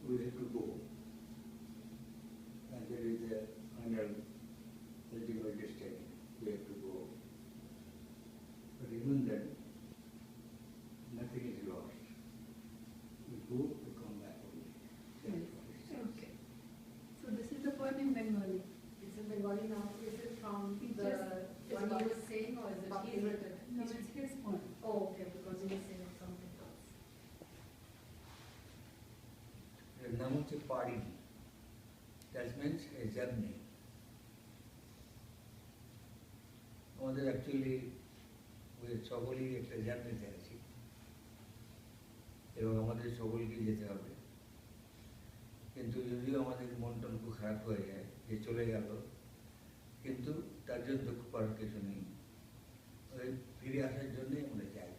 we have to go. And there is a final ultimate destiny. We have to go. But even then, nothing is lost. We go, we come back only. That's what it says. Okay. So this is the poem in Bengali. It's in Bengali now. Is it from It's the just one he was saying, or is it he written? No, it's his poem. Oh, okay, because he was saying something else. The name হচ্ছে পাড়ি, that means a journey. আমাদের actually সকলেই একটা জার্নিতে আছি এবং আমাদের সকলকেই যেতে হবে, কিন্তু যদিও আমাদের মনটা খুব খারাপ হয়ে যায় যে চলে গেল, কিন্তু তার জন্য দুঃখ করার কিছু নেই। ওই ফিরে আসার জন্যই আমরা চাই।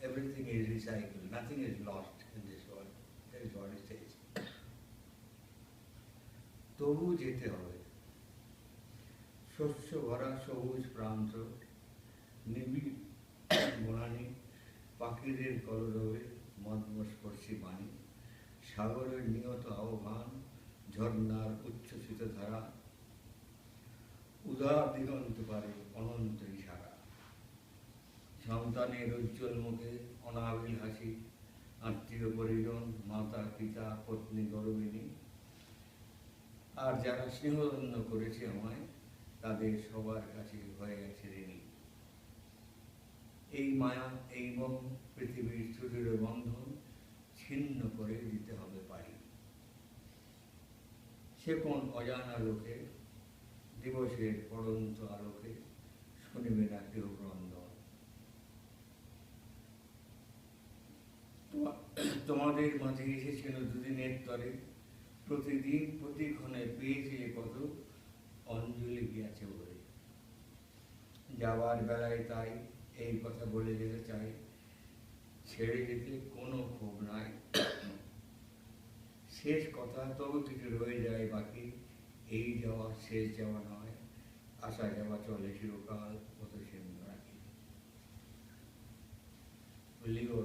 Everything is recycle, nothing is lost in this world, that is what it says. তবু যেতে হবে। শস্য ভরা সবুজ প্রান্ত, নিবিড় বনানী, পাখিদের কলরবে মদমস্পর্শী বাণী, সাগরের নিয়ত আহ্বান, ঝর্ণার উচ্ছ্বসিত ধারা, উদার দিগন্ত পারে অনন্ত ইশারা, সন্তানের উজ্জ্বল মুখে অনাবিল হাসি, আত্মীয় পরিজন, মাতা পিতা পত্নী গর্বিণী, আর যারা স্নেহধন্য করেছে আমায় তাদের সবার কাছে হয়ে গেছে ঋণী। এই মায়া, এই মোহ, পৃথিবীর সুদৃঢ় বন্ধন ছিন্ন করে দিতে হবে পারি। সে কোন অজানা লোকে দিবসের পড়ন্ত আলোকে শুনিবে না কেউ ক্রন্দন। তোমাদের মাঝে এসেছিল দুদিনের তরে, প্রতিদিন প্রতিক্ষণে পেয়েছে কত অঞ্জলি গিয়াছে বলে। যাওয়ার বেলায় তাই এই কথা বলে যেতে চাই, ছেড়ে যেতে কোনো ক্ষোভ নাই। শেষ কথা তবু কিছু রয়ে যায় বাকি, এই যাওয়া শেষ যাওয়া নয়, আসা যাওয়া চলে চিরকাল, কত সেমন রাখি। লিও